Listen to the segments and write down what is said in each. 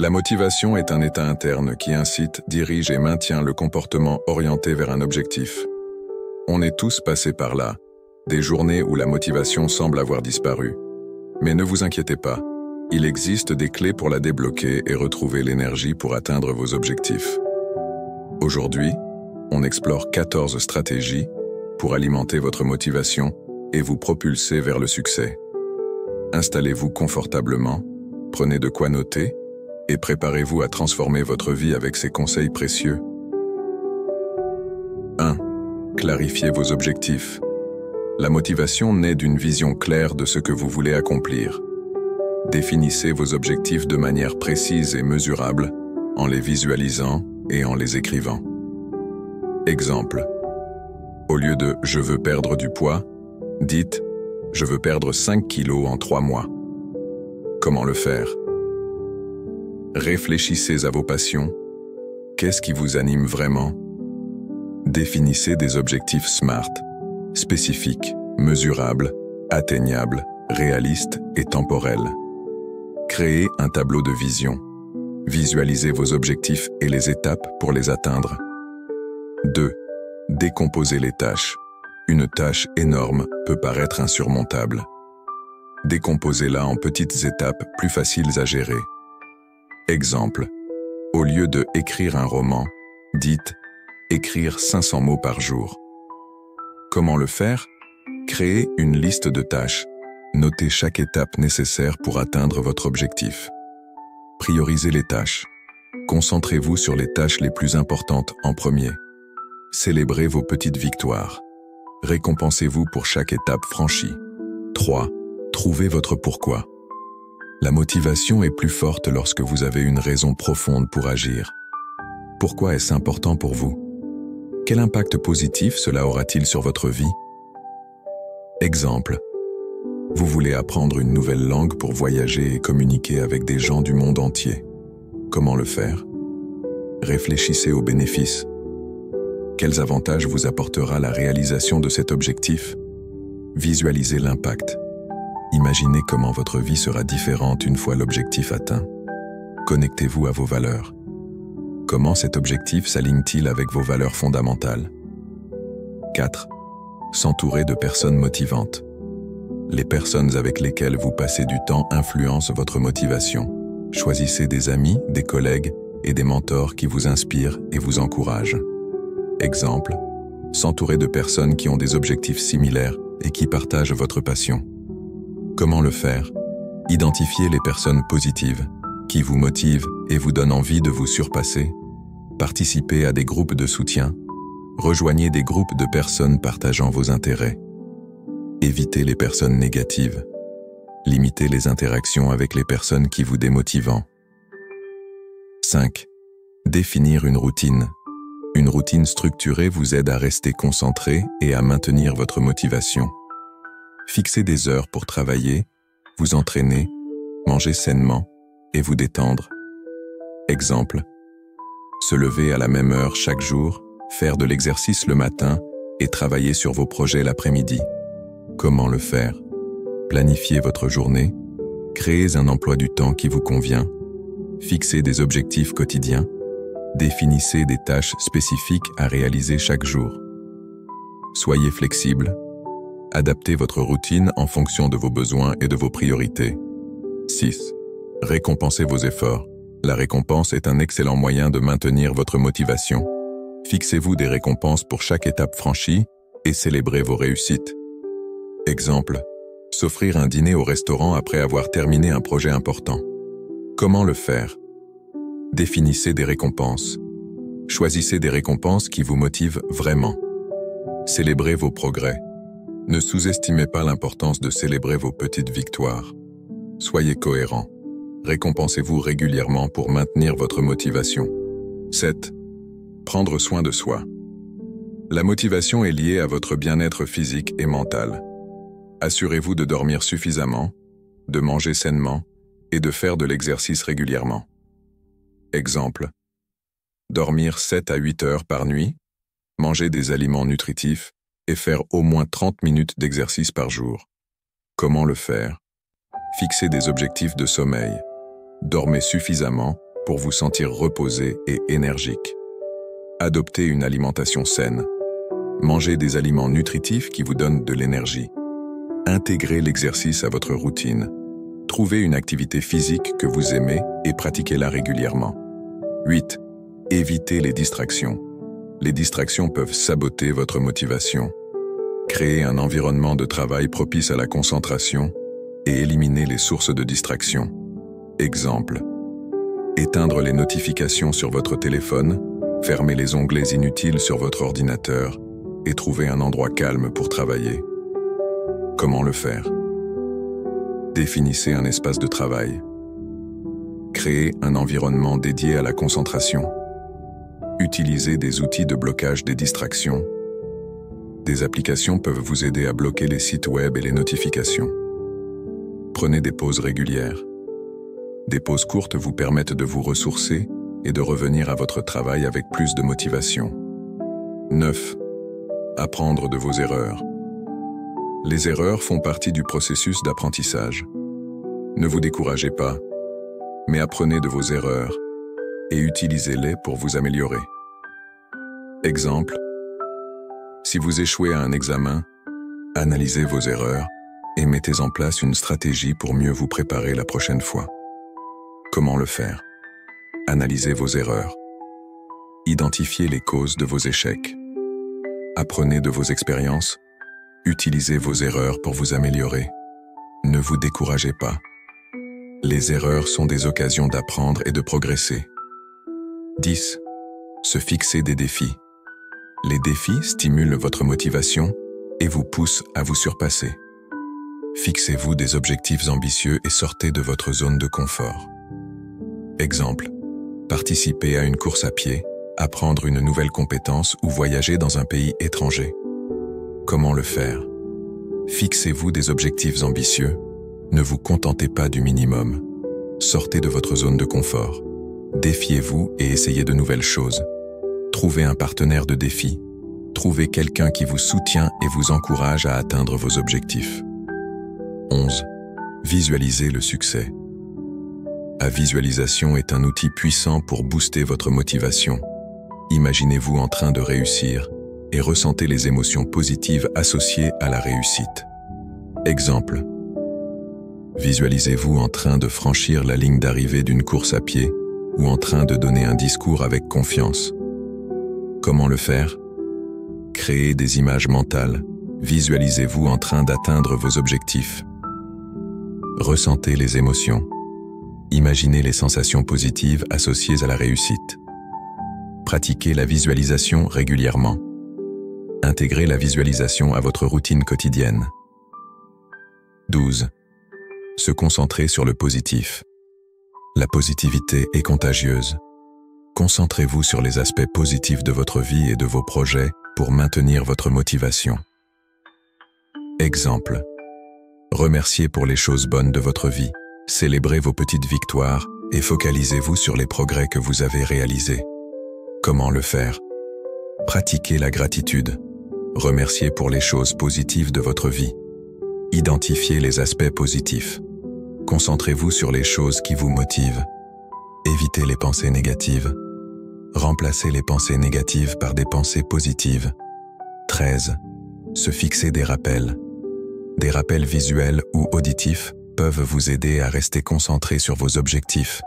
La motivation est un état interne qui incite, dirige et maintient le comportement orienté vers un objectif. On est tous passés par là, des journées où la motivation semble avoir disparu. Mais ne vous inquiétez pas, il existe des clés pour la débloquer et retrouver l'énergie pour atteindre vos objectifs. Aujourd'hui, on explore 14 stratégies pour alimenter votre motivation et vous propulser vers le succès. Installez-vous confortablement, prenez de quoi noter et préparez-vous à transformer votre vie avec ces conseils précieux. 1. Clarifiez vos objectifs. La motivation naît d'une vision claire de ce que vous voulez accomplir. Définissez vos objectifs de manière précise et mesurable en les visualisant et en les écrivant. Exemple. Au lieu de « je veux perdre du poids », dites « je veux perdre 5 kilos en 3 mois ». Comment le faire? Réfléchissez à vos passions. Qu'est-ce qui vous anime vraiment? Définissez des objectifs SMART, spécifiques, mesurables, atteignables, réalistes et temporels. Créez un tableau de vision. Visualisez vos objectifs et les étapes pour les atteindre. 2. Décomposez les tâches. Une tâche énorme peut paraître insurmontable. Décomposez-la en petites étapes plus faciles à gérer. Exemple. Au lieu de « écrire un roman », dites « écrire 500 mots par jour ». Comment le faire? Créez une liste de tâches. Notez chaque étape nécessaire pour atteindre votre objectif. Priorisez les tâches. Concentrez-vous sur les tâches les plus importantes en premier. Célébrez vos petites victoires. Récompensez-vous pour chaque étape franchie. 3. Trouvez votre pourquoi. La motivation est plus forte lorsque vous avez une raison profonde pour agir. Pourquoi est-ce important pour vous? Quel impact positif cela aura-t-il sur votre vie? Exemple. Vous voulez apprendre une nouvelle langue pour voyager et communiquer avec des gens du monde entier. Comment le faire? Réfléchissez aux bénéfices. Quels avantages vous apportera la réalisation de cet objectif? Visualisez l'impact. Imaginez comment votre vie sera différente une fois l'objectif atteint. Connectez-vous à vos valeurs. Comment cet objectif s'aligne-t-il avec vos valeurs fondamentales? 4. S'entourer de personnes motivantes. Les personnes avec lesquelles vous passez du temps influencent votre motivation. Choisissez des amis, des collègues et des mentors qui vous inspirent et vous encouragent. Exemple. S'entourer de personnes qui ont des objectifs similaires et qui partagent votre passion. Comment le faire? Identifiez les personnes positives, qui vous motivent et vous donnent envie de vous surpasser. Participez à des groupes de soutien. Rejoignez des groupes de personnes partageant vos intérêts. Évitez les personnes négatives. Limitez les interactions avec les personnes qui vous démotivent. 5. Définir une routine. Une routine structurée vous aide à rester concentré et à maintenir votre motivation. Fixez des heures pour travailler, vous entraîner, manger sainement et vous détendre. Exemple. Se lever à la même heure chaque jour, faire de l'exercice le matin et travailler sur vos projets l'après-midi. Comment le faire? Planifiez votre journée, créez un emploi du temps qui vous convient, fixez des objectifs quotidiens, définissez des tâches spécifiques à réaliser chaque jour. Soyez flexible. Adaptez votre routine en fonction de vos besoins et de vos priorités. 6. Récompensez vos efforts. La récompense est un excellent moyen de maintenir votre motivation. Fixez-vous des récompenses pour chaque étape franchie et célébrez vos réussites. Exemple. S'offrir un dîner au restaurant après avoir terminé un projet important. Comment le faire? Définissez des récompenses. Choisissez des récompenses qui vous motivent vraiment. Célébrez vos progrès. Ne sous-estimez pas l'importance de célébrer vos petites victoires. Soyez cohérent. Récompensez-vous régulièrement pour maintenir votre motivation. 7. Prendre soin de soi. La motivation est liée à votre bien-être physique et mental. Assurez-vous de dormir suffisamment, de manger sainement et de faire de l'exercice régulièrement. Exemple. Dormir 7 à 8 heures par nuit, manger des aliments nutritifs et faire au moins 30 minutes d'exercice par jour. Comment le faire? Fixez des objectifs de sommeil. Dormez suffisamment pour vous sentir reposé et énergique. Adoptez une alimentation saine. Mangez des aliments nutritifs qui vous donnent de l'énergie. Intégrez l'exercice à votre routine. Trouvez une activité physique que vous aimez et pratiquez-la régulièrement. 8. Évitez les distractions. Les distractions peuvent saboter votre motivation. Créez un environnement de travail propice à la concentration et éliminez les sources de distraction. Exemple. Éteindre les notifications sur votre téléphone, fermer les onglets inutiles sur votre ordinateur et trouver un endroit calme pour travailler. Comment le faire? Définissez un espace de travail. Créez un environnement dédié à la concentration. Utilisez des outils de blocage des distractions. Des applications peuvent vous aider à bloquer les sites web et les notifications. Prenez des pauses régulières. Des pauses courtes vous permettent de vous ressourcer et de revenir à votre travail avec plus de motivation. 9. Apprendre de vos erreurs. Les erreurs font partie du processus d'apprentissage. Ne vous découragez pas, mais apprenez de vos erreurs et utilisez-les pour vous améliorer. Exemple. Si vous échouez à un examen, analysez vos erreurs et mettez en place une stratégie pour mieux vous préparer la prochaine fois. Comment le faire? Analysez vos erreurs. Identifiez les causes de vos échecs. Apprenez de vos expériences. Utilisez vos erreurs pour vous améliorer. Ne vous découragez pas. Les erreurs sont des occasions d'apprendre et de progresser. 10. Se fixer des défis. Les défis stimulent votre motivation et vous poussent à vous surpasser. Fixez-vous des objectifs ambitieux et sortez de votre zone de confort. Exemple. Participer à une course à pied, apprendre une nouvelle compétence ou voyager dans un pays étranger. Comment le faire? Fixez-vous des objectifs ambitieux. Ne vous contentez pas du minimum. Sortez de votre zone de confort. Défiez-vous et essayez de nouvelles choses. Trouvez un partenaire de défi. Trouvez quelqu'un qui vous soutient et vous encourage à atteindre vos objectifs. 11. Visualisez le succès. La visualisation est un outil puissant pour booster votre motivation. Imaginez-vous en train de réussir et ressentez les émotions positives associées à la réussite. Exemple. Visualisez-vous en train de franchir la ligne d'arrivée d'une course à pied ou en train de donner un discours avec confiance. Comment le faire? Créez des images mentales. Visualisez-vous en train d'atteindre vos objectifs. Ressentez les émotions. Imaginez les sensations positives associées à la réussite. Pratiquez la visualisation régulièrement. Intégrez la visualisation à votre routine quotidienne. 12. Se concentrer sur le positif. La positivité est contagieuse. Concentrez-vous sur les aspects positifs de votre vie et de vos projets pour maintenir votre motivation. Exemple. Remerciez pour les choses bonnes de votre vie. Célébrez vos petites victoires et focalisez-vous sur les progrès que vous avez réalisés. Comment le faire? Pratiquez la gratitude. Remerciez pour les choses positives de votre vie. Identifiez les aspects positifs. Concentrez-vous sur les choses qui vous motivent. Évitez les pensées négatives. Remplacez les pensées négatives par des pensées positives. 13. Se fixer des rappels. Des rappels visuels ou auditifs peuvent vous aider à rester concentré sur vos objectifs.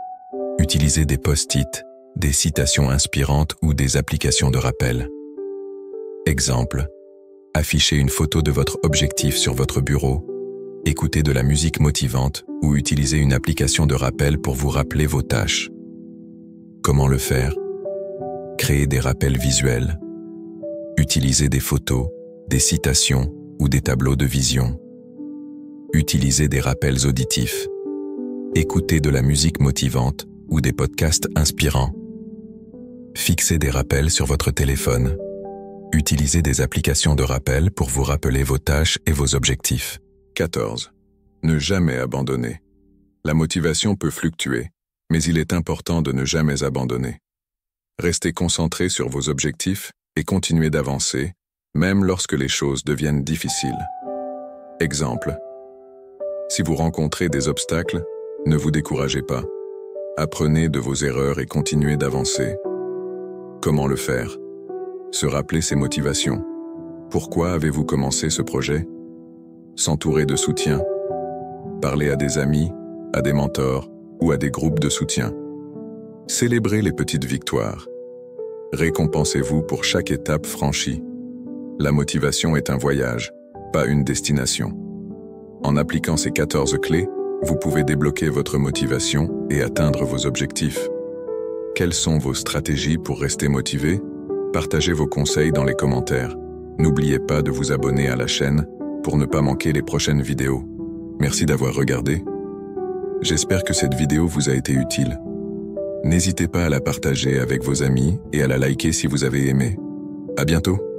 Utilisez des post-it, des citations inspirantes ou des applications de rappel. Exemple. Affichez une photo de votre objectif sur votre bureau. Écoutez de la musique motivante ou utilisez une application de rappel pour vous rappeler vos tâches. Comment le faire? Créez des rappels visuels. Utilisez des photos, des citations ou des tableaux de vision. Utilisez des rappels auditifs. Écoutez de la musique motivante ou des podcasts inspirants. Fixez des rappels sur votre téléphone. Utilisez des applications de rappel pour vous rappeler vos tâches et vos objectifs. 14. Ne jamais abandonner. La motivation peut fluctuer, mais il est important de ne jamais abandonner. Restez concentré sur vos objectifs et continuez d'avancer, même lorsque les choses deviennent difficiles. Exemple. Si vous rencontrez des obstacles, ne vous découragez pas. Apprenez de vos erreurs et continuez d'avancer. Comment le faire? Se rappeler ses motivations. Pourquoi avez-vous commencé ce projet? S'entourer de soutien. Parler à des amis, à des mentors ou à des groupes de soutien. Célébrez les petites victoires. Récompensez-vous pour chaque étape franchie. La motivation est un voyage, pas une destination. En appliquant ces 14 clés, vous pouvez débloquer votre motivation et atteindre vos objectifs. Quelles sont vos stratégies pour rester motivé? Partagez vos conseils dans les commentaires. N'oubliez pas de vous abonner à la chaîne pour ne pas manquer les prochaines vidéos. Merci d'avoir regardé. J'espère que cette vidéo vous a été utile. N'hésitez pas à la partager avec vos amis et à la liker si vous avez aimé. À bientôt!